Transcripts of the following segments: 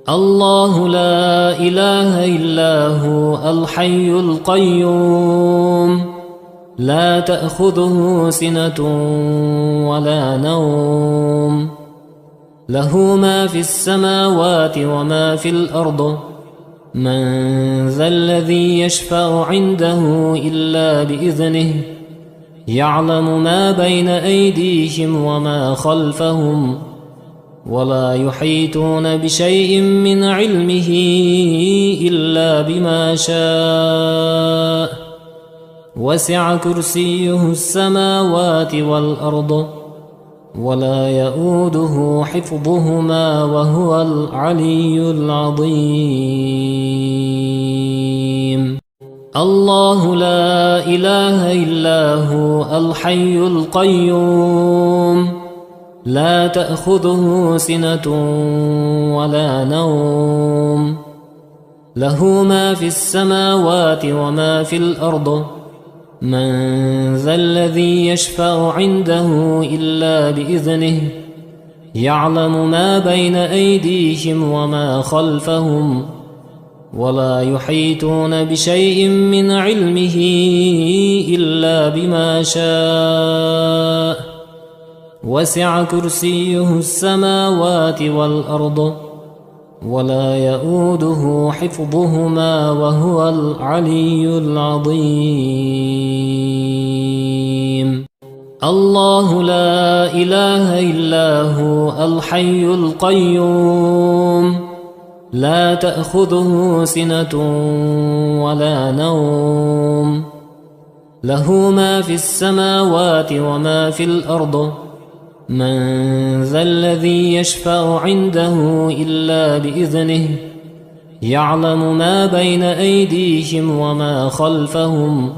الله لا إله إلا هو الحي القيوم لا تأخذه سنة ولا نوم له ما في السماوات وما في الأرض من ذا الذي يشفع عنده إلا بإذنه يعلم ما بين أيديهم وما خلفهم ولا يحيطون بشيء من علمه إلا بما شاء وسع كرسيه السماوات والأرض ولا يؤوده حفظهما وهو العلي العظيم الله لا إله إلا هو الحي القيوم لا تأخذه سنة ولا نوم له ما في السماوات وما في الأرض من ذا الذي يشفع عنده إلا بإذنه يعلم ما بين أيديهم وما خلفهم ولا يحيطون بشيء من علمه إلا بما شاء وسع كرسيه السماوات والأرض ولا يؤوده حفظهما وهو العلي العظيم الله لا إله إلا هو الحي القيوم لا تأخذه سنة ولا نوم له ما في السماوات وما في الأرض من ذا الذي يشفع عنده إلا بإذنه يعلم ما بين أيديهم وما خلفهم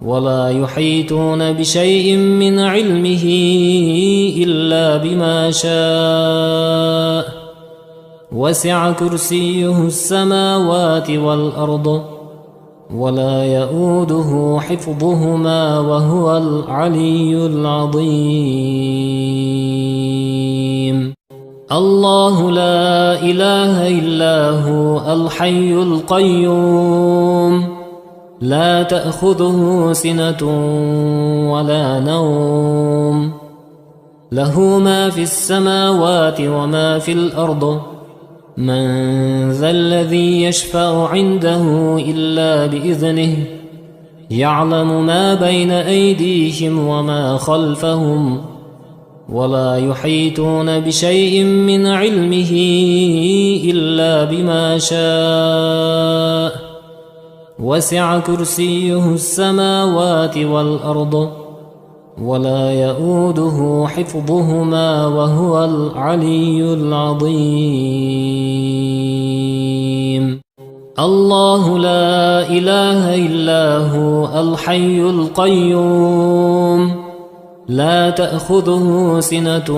ولا يحيطون بشيء من علمه إلا بما شاء وسع كرسيه السماوات والأرض ولا يؤوده حفظهما وهو العلي العظيم الله لا إله إلا هو الحي القيوم لا تأخذه سنة ولا نوم له ما في السماوات وما في الأرض من ذا الذي يشفع عنده إلا بإذنه يعلم ما بين أيديهم وما خلفهم ولا يحيطون بشيء من علمه إلا بما شاء وسع كرسيه السماوات والأرض ولا يؤوده حفظهما وهو العلي العظيم الله لا إله إلا هو الحي القيوم لا تأخذه سنة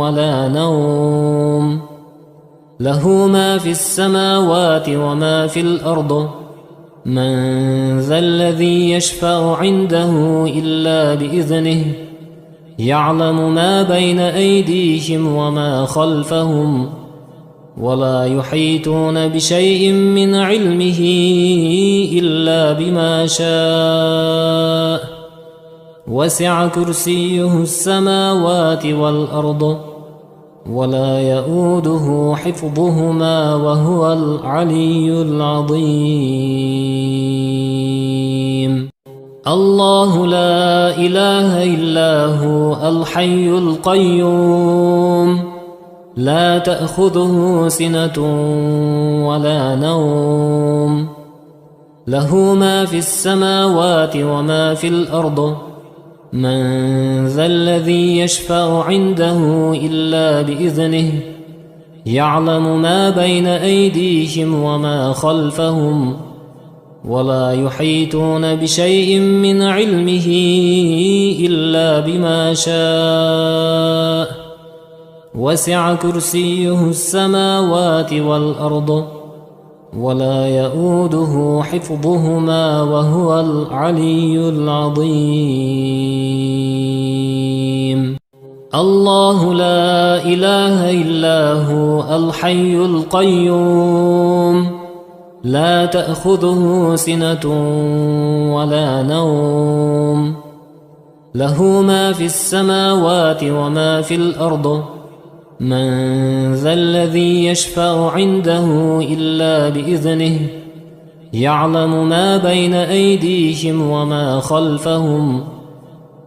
ولا نوم له ما في السماوات وما في الأرض من ذا الذي يشفع عنده إلا بإذنه يعلم ما بين أيديهم وما خلفهم ولا يحيطون بشيء من علمه إلا بما شاء وسع كرسيه السماوات والأرض ولا يؤوده حفظهما وهو العلي العظيم الله لا إله إلا هو الحي القيوم لا تأخذه سنة ولا نوم له ما في السماوات وما في الأرض من ذا الذي يشفع عنده إلا بإذنه يعلم ما بين أيديهم وما خلفهم ولا يحيطون بشيء من علمه إلا بما شاء وسع كرسيه السماوات والأرض ولا يؤوده حفظهما وهو العلي العظيم الله لا إله إلا هو الحي القيوم لا تأخذه سنة ولا نوم له ما في السماوات وما في الأرض من ذا الذي يشفع عنده إلا بإذنه يعلم ما بين أيديهم وما خلفهم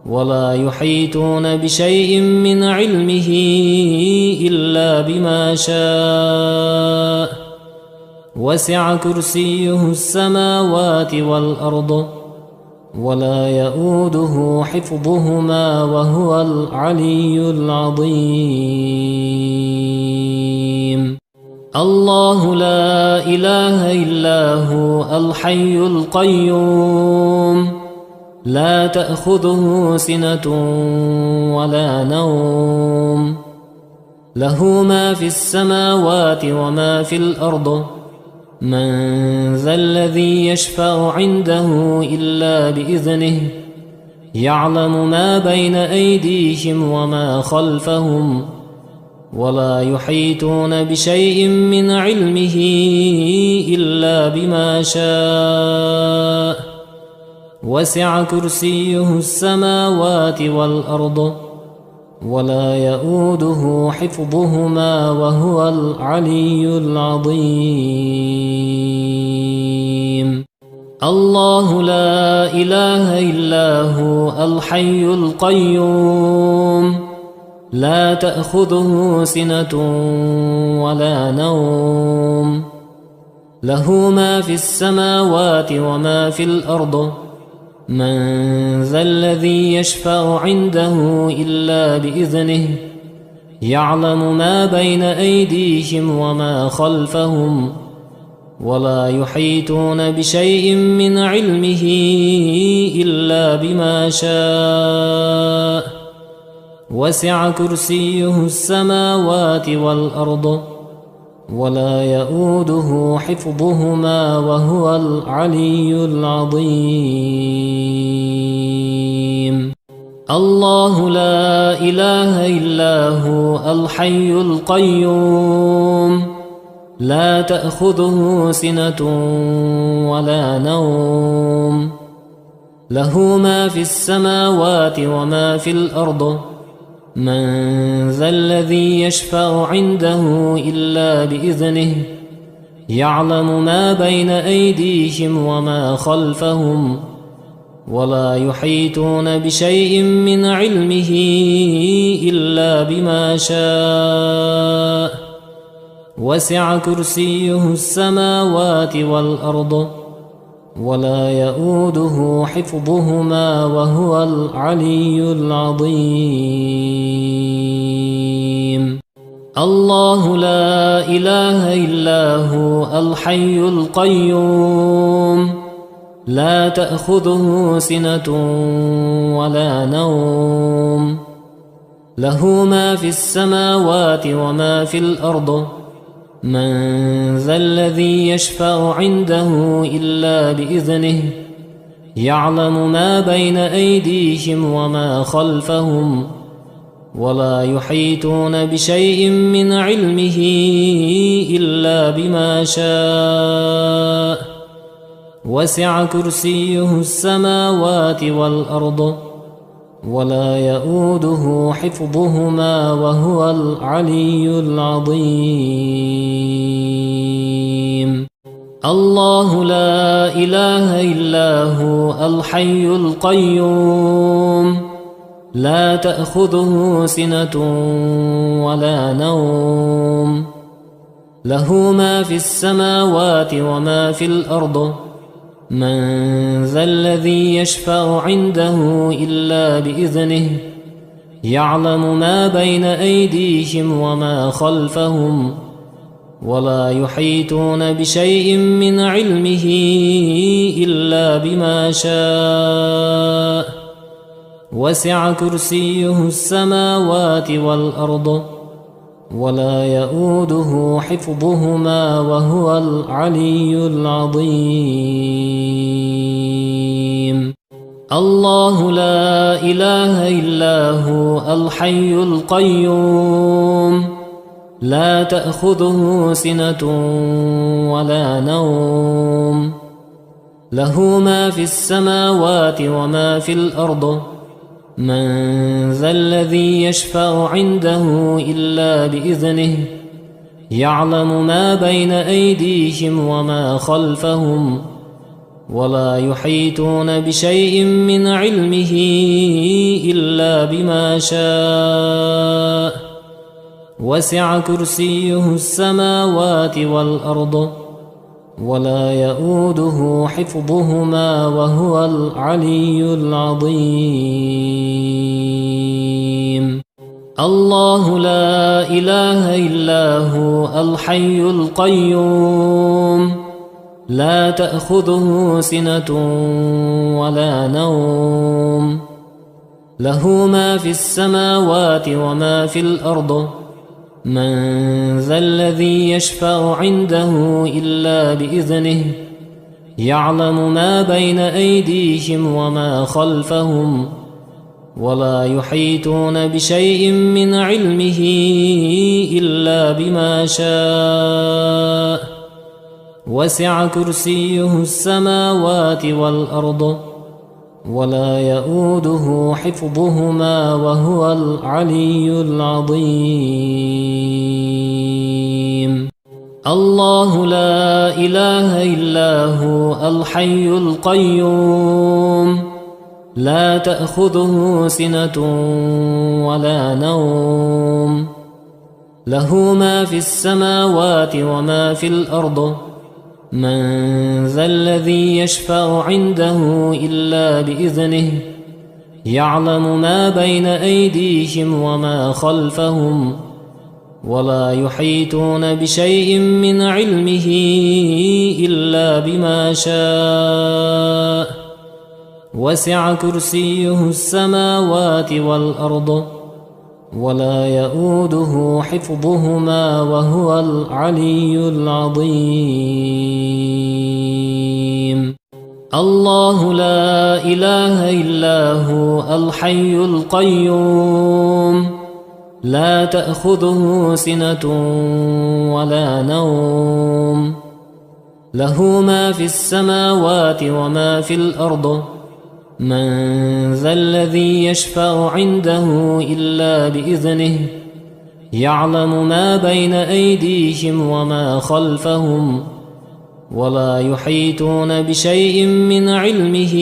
ولا يحيطون بشيء من علمه إلا بما شاء وسع كرسيه السماوات والأرض ولا يؤوده حفظهما وهو العلي العظيم الله لا إله إلا هو الحي القيوم لا تأخذه سنة ولا نوم له ما في السماوات وما في الأرض من ذا الذي يشفع عنده إلا بإذنه يعلم ما بين أيديهم وما خلفهم ولا يحيطون بشيء من علمه إلا بما شاء وسع كرسيه السماوات والأرض ولا يؤوده حفظهما وهو العلي العظيم الله لا إله إلا هو الحي القيوم لا تأخذه سنة ولا نوم له ما في السماوات وما في الأرض من ذا الذي يشفع عنده إلا بإذنه يعلم ما بين أيديهم وما خلفهم ولا يحيطون بشيء من علمه إلا بما شاء وسع كرسيه السماوات والأرض ولا يؤوده حفظهما وهو العلي العظيم الله لا إله إلا هو الحي القيوم لا تأخذه سنة ولا نوم له ما في السماوات وما في الأرض من ذا الذي يشفع عنده إلا بإذنه يعلم ما بين أيديهم وما خلفهم ولا يحيطون بشيء من علمه إلا بما شاء وسع كرسيه السماوات والأرض ولا يؤوده حفظهما وهو العلي العظيم الله لا إله إلا هو الحي القيوم لا تأخذه سنة ولا نوم له ما في السماوات وما في الأرض من ذا الذي يشفع عنده إلا بإذنه يعلم ما بين أيديهم وما خلفهم ولا يحيطون بشيء من علمه إلا بما شاء وسع كرسيه السماوات والأرض ولا يؤوده حفظهما وهو العلي العظيم الله لا إله إلا هو الحي القيوم لا تأخذه سنة ولا نوم له ما في السماوات وما في الأرض من ذا الذي يشفع عنده إلا بإذنه يعلم ما بين أيديهم وما خلفهم ولا يحيطون بشيء من علمه إلا بما شاء وسع كرسيه السماوات والأرض ولا يؤوده حفظهما وهو العلي العظيم الله لا إله إلا هو الحي القيوم لا تأخذه سنة ولا نوم له ما في السماوات وما في الأرض من ذا الذي يشفع عنده إلا بإذنه يعلم ما بين أيديهم وما خلفهم ولا يحيطون بشيء من علمه إلا بما شاء وسع كرسيه السماوات والأرض ولا يؤوده حفظهما وهو العلي العظيم الله لا إله إلا هو الحي القيوم لا تأخذه سنة ولا نوم له ما في السماوات وما في الأرض من ذا الذي يشفع عنده إلا بإذنه يعلم ما بين أيديهم وما خلفهم ولا يحيطون بشيء من علمه إلا بما شاء وسع كرسيه السماوات والأرض ولا يؤوده حفظهما وهو العلي العظيم الله لا إله إلا هو الحي القيوم لا تأخذه سنة ولا نوم له ما في السماوات وما في الأرض من ذا الذي يشفع عنده إلا بإذنه يعلم ما بين أيديهم وما خلفهم ولا يحيطون بشيء من علمه إلا بما شاء وسع كرسيه السماوات والأرض ولا يؤوده حفظهما وهو العلي العظيم الله لا إله إلا هو الحي القيوم لا تأخذه سنة ولا نوم له ما في السماوات وما في الأرض من ذا الذي يشفع عنده إلا بإذنه يعلم ما بين أيديهم وما خلفهم ولا يحيطون بشيء من علمه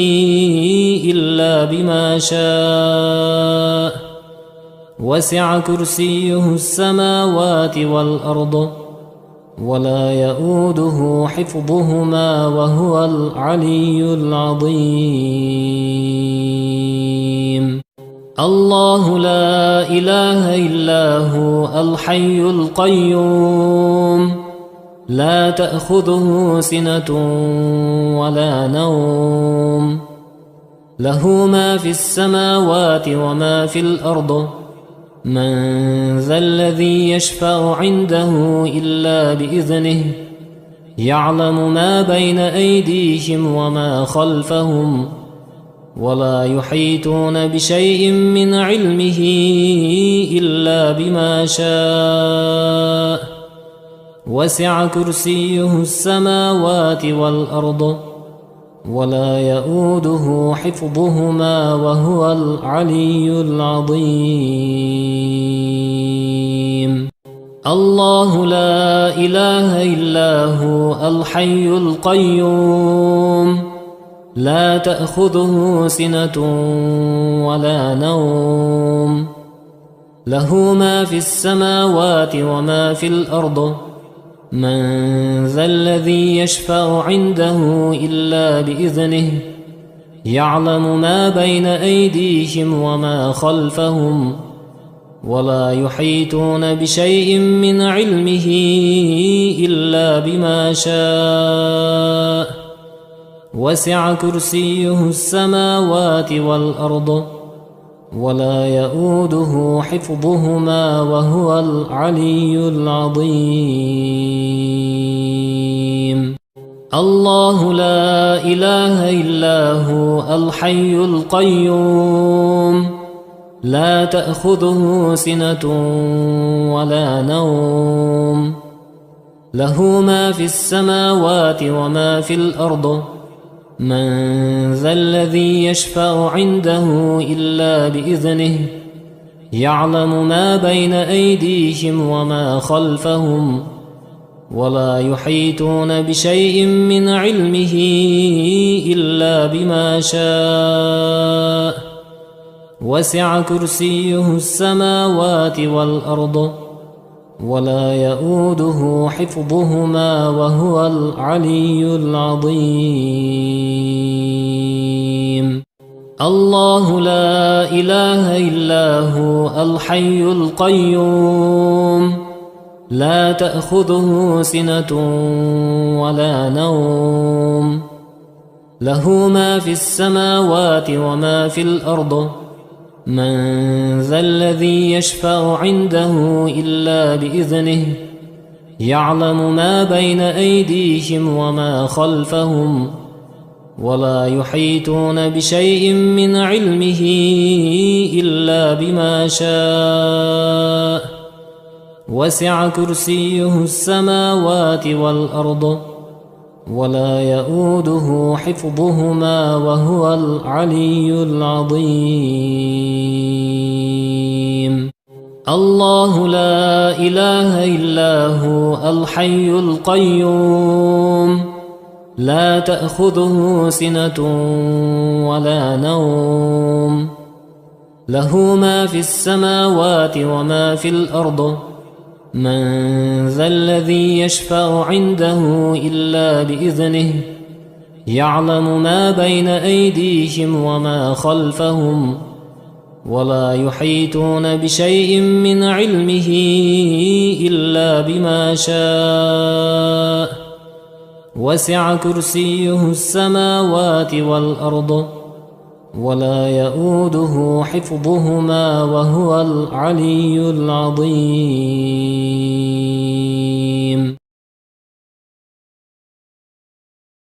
إلا بما شاء وسع كرسيه السماوات والأرض ولا يؤوده حفظهما وهو العلي العظيم الله لا إله إلا هو الحي القيوم لا تأخذه سنة ولا نوم له ما في السماوات وما في الأرض من ذا الذي يشفع عنده إلا بإذنه يعلم ما بين أيديهم وما خلفهم ولا يحيطون بشيء من علمه إلا بما شاء وسع كرسيه السماوات والأرض ولا يؤوده حفظهما وهو العلي العظيم الله لا إله إلا هو الحي القيوم لا تأخذه سنة ولا نوم له ما في السماوات وما في الأرض من ذا الذي يشفع عنده إلا بإذنه يعلم ما بين أيديهم وما خلفهم ولا يحيطون بشيء من علمه إلا بما شاء وسع كرسيه السماوات والأرض ولا يؤوده حفظهما وهو العلي العظيم الله لا إله إلا هو الحي القيوم لا تأخذه سنة ولا نوم له ما في السماوات وما في الأرض من ذا الذي يشفع عنده إلا بإذنه يعلم ما بين أيديهم وما خلفهم ولا يحيطون بشيء من علمه إلا بما شاء وسع كرسيه السماوات والأرض ولا يؤوده حفظهما وهو العلي العظيم الله لا إله إلا هو الحي القيوم لا تأخذه سنة ولا نوم له ما في السماوات وما في الأرض من ذا الذي يشفع عنده إلا بإذنه يعلم ما بين أيديهم وما خلفهم ولا يحيطون بشيء من علمه إلا بما شاء وسع كرسيه السماوات والأرض ولا يؤوده حفظهما وهو العلي العظيم الله لا إله إلا هو الحي القيوم لا تأخذه سنة ولا نوم له ما في السماوات وما في الأرض من ذا الذي يشفع عنده إلا بإذنه يعلم ما بين أيديهم وما خلفهم ولا يحيطون بشيء من علمه إلا بما شاء وسع كرسيه السماوات والأرض ولا يؤوده حفظهما وهو العلي العظيم